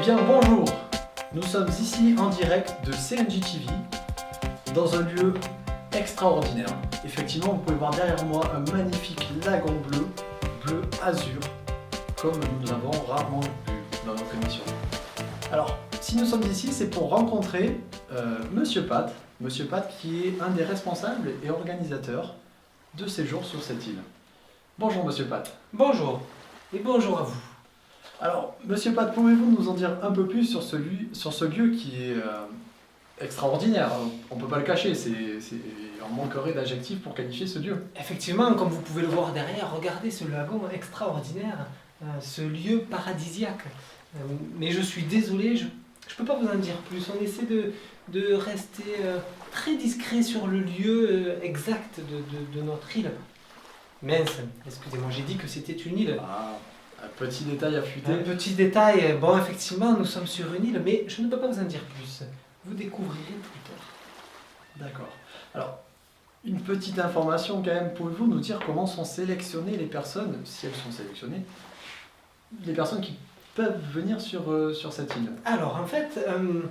bien bonjour, nous sommes ici en direct de CNJ TV dans un lieu extraordinaire. Effectivement, vous pouvez voir derrière moi un magnifique lagon bleu azur, comme nous avons rarement vu dans notre émission. Alors, si nous sommes ici, c'est pour rencontrer Monsieur Pat qui est un des responsables et organisateurs de séjours sur cette île. Bonjour Monsieur Pat. Bonjour, et bonjour à vous. Alors, Monsieur Pat, pouvez-vous nous en dire un peu plus sur ce lieu qui est extraordinaire? On ne peut pas le cacher, on manquerait d'adjectifs pour qualifier ce lieu. Effectivement, comme vous pouvez le voir derrière, regardez ce lagon extraordinaire, ce lieu paradisiaque. Mais je suis désolé, je ne peux pas vous en dire plus. On essaie de rester très discret sur le lieu exact de notre île. Mince, excusez-moi, j'ai dit que c'était une île. Ah, un petit détail à fuiter. Un petit détail, bon effectivement nous sommes sur une île, mais je ne peux pas vous en dire plus. Vous découvrirez plus tard. D'accord. Alors, une petite information quand même, pouvez-vous nous dire comment sont sélectionnées les personnes, si elles sont sélectionnées, les personnes qui peuvent venir sur cette île? Alors en fait, nous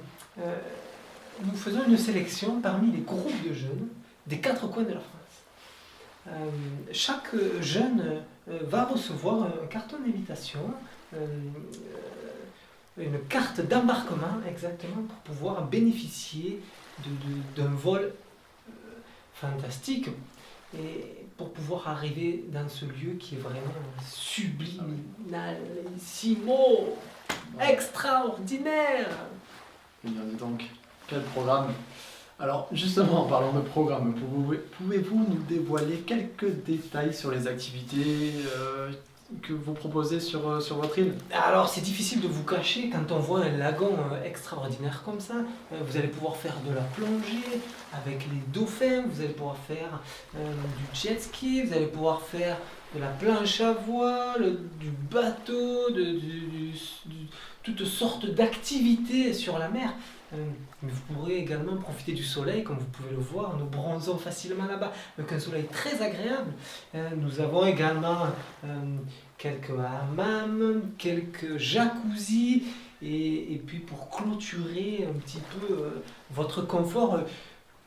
faisons une sélection parmi les groupes de jeunes des 4 coins de la France. Chaque jeune va recevoir un carton d'invitation, une carte d'embarquement exactement pour pouvoir bénéficier d'un vol fantastique et pour pouvoir arriver dans ce lieu qui est vraiment subliminalissimo, extraordinaire. Eh bien, dis donc, quel programme! Alors, justement, en parlant de programme, pouvez-vous nous dévoiler quelques détails sur les activités que vous proposez sur votre île? Alors, c'est difficile de vous cacher quand on voit un lagon extraordinaire comme ça. Vous allez pouvoir faire de la plongée avec les dauphins, vous allez pouvoir faire du jet ski, vous allez pouvoir faire de la planche à voile, du bateau, toutes sortes d'activités sur la mer. Vous pourrez également profiter du soleil, comme vous pouvez le voir, nous bronzons facilement là-bas, avec un soleil très agréable. Nous avons également quelques hammams, quelques jacuzzis, et puis pour clôturer un petit peu votre confort,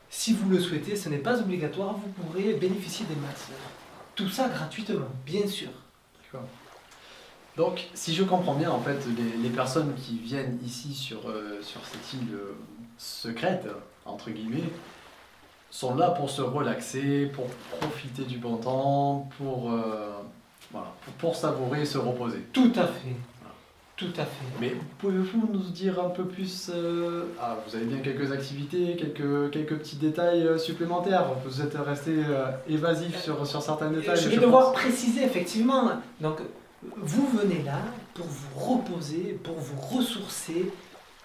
si vous le souhaitez, ce n'est pas obligatoire, vous pourrez bénéficier des masseurs. Tout ça gratuitement, bien sûr. D'accord. Donc, si je comprends bien, en fait, les personnes qui viennent ici sur cette île secrète, entre guillemets, sont là pour se relaxer, pour profiter du bon temps, pour savourer et se reposer. Tout à fait. Tout à fait. Mais pouvez-vous nous dire un peu plus vous avez bien quelques activités, quelques petits détails supplémentaires. Vous êtes resté évasif sur certains détails. Je vais devoir préciser, effectivement. Donc, vous venez là pour vous reposer, pour vous ressourcer,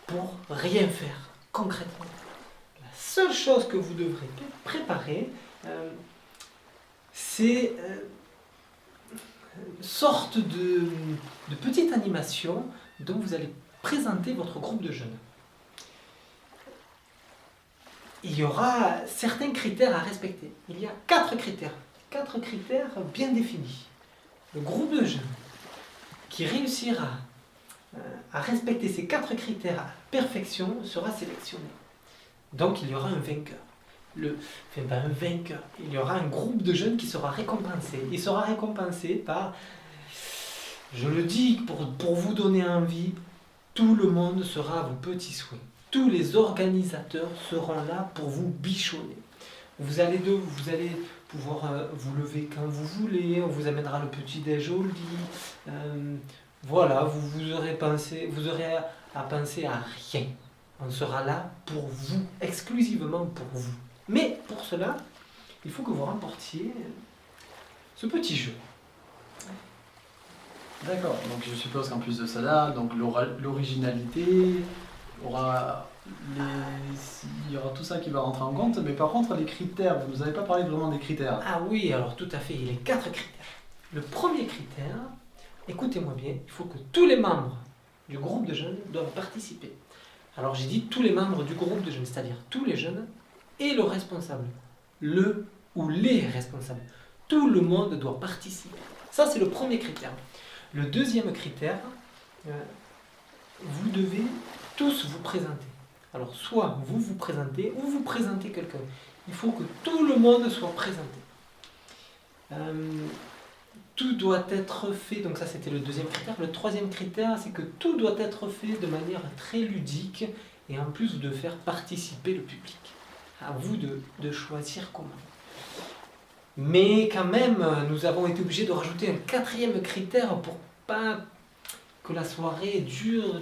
pour rien faire, concrètement. La seule chose que vous devrez préparer, c'est une sorte de petite animation dont vous allez présenter votre groupe de jeunes. Il y aura certains critères à respecter. Il y a 4 critères. 4 critères bien définis. Le groupe de jeunes qui réussira à respecter ces 4 critères à perfection sera sélectionné. Donc il y aura un vainqueur. Pas un vainqueur, il y aura un groupe de jeunes qui sera récompensé. Il sera récompensé par, je le dis pour vous donner envie, tout le monde sera à vos petits souhaits. Tous les organisateurs seront là pour vous bichonner. Vous allez pouvoir vous lever quand vous voulez, on vous amènera le petit-déj au lit. Voilà, vous aurez à penser à rien. On sera là pour vous, exclusivement pour vous. Mais pour cela, il faut que vous remportiez ce petit jeu. D'accord, donc je suppose qu'en plus de cela, donc l'originalité, il y aura tout ça qui va rentrer en compte, mais par contre les critères, vous ne nous avez pas parlé vraiment des critères. Ah oui, alors tout à fait, il y a 4 critères. Le premier critère, écoutez-moi bien, il faut que tous les membres du groupe de jeunes doivent participer. Alors j'ai dit tous les membres du groupe de jeunes, c'est-à-dire tous les jeunes et le responsable, le ou les responsables. Tout le monde doit participer. Ça c'est le premier critère. Le deuxième critère, vous devez tous vous présenter. Alors, soit vous vous présentez ou vous présentez quelqu'un. Il faut que tout le monde soit présenté. Tout doit être fait, donc ça c'était le deuxième critère. Le troisième critère, c'est que tout doit être fait de manière très ludique et en plus de faire participer le public. À vous de choisir comment. Mais quand même, nous avons été obligés de rajouter un quatrième critère pour pas que la soirée dure.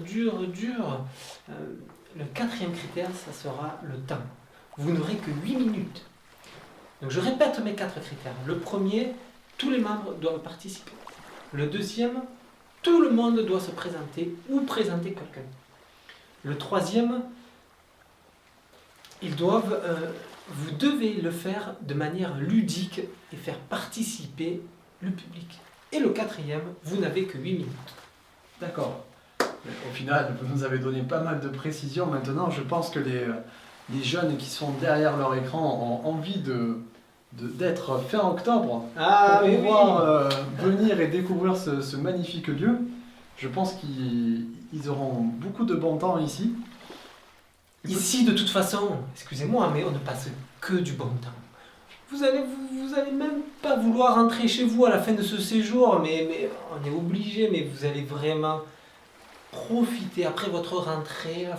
Le quatrième critère, ça sera le temps. Vous n'aurez que 8 minutes. Donc je répète mes 4 critères. Le premier, tous les membres doivent participer. Le deuxième, tout le monde doit se présenter ou présenter quelqu'un. Le troisième, vous devez le faire de manière ludique et faire participer le public. Et le quatrième, vous n'avez que 8 minutes. D'accord. Au final, vous nous avez donné pas mal de précisions. Maintenant, je pense que les jeunes qui sont derrière leur écran ont envie d'être fin octobre pour pouvoir venir et découvrir ce magnifique lieu. Je pense qu'ils auront beaucoup de bon temps ici. Ici, de toute façon, excusez-moi, mais on ne passe que du bon temps. Vous allez même pas vouloir rentrer chez vous à la fin de ce séjour, mais on est obligé, mais vous allez vraiment profiter après votre rentrée. Là,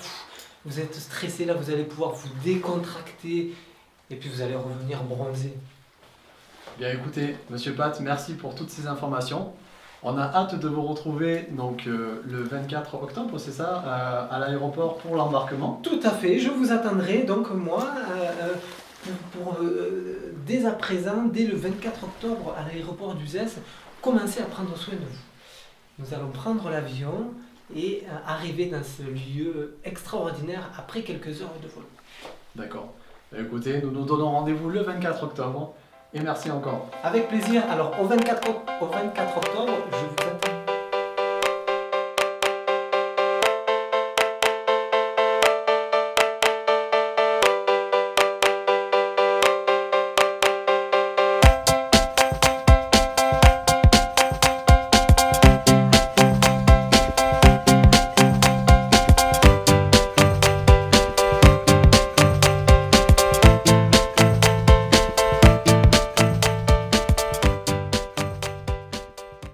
vous êtes stressé, là, vous allez pouvoir vous décontracter et puis vous allez revenir bronzé. Bien écoutez, Monsieur Pat, merci pour toutes ces informations. On a hâte de vous retrouver donc, le 24 octobre, c'est ça, à l'aéroport pour l'embarquement. Tout à fait, je vous attendrai donc moi dès à présent, dès le 24 octobre à l'aéroport d'Uzès, commencer à prendre soin de vous. Nous allons prendre l'avion et arriver dans ce lieu extraordinaire après quelques heures de vol. D'accord. Écoutez, nous nous donnons rendez-vous le 24 octobre et merci encore. Avec plaisir. Alors au 24 octobre, je vous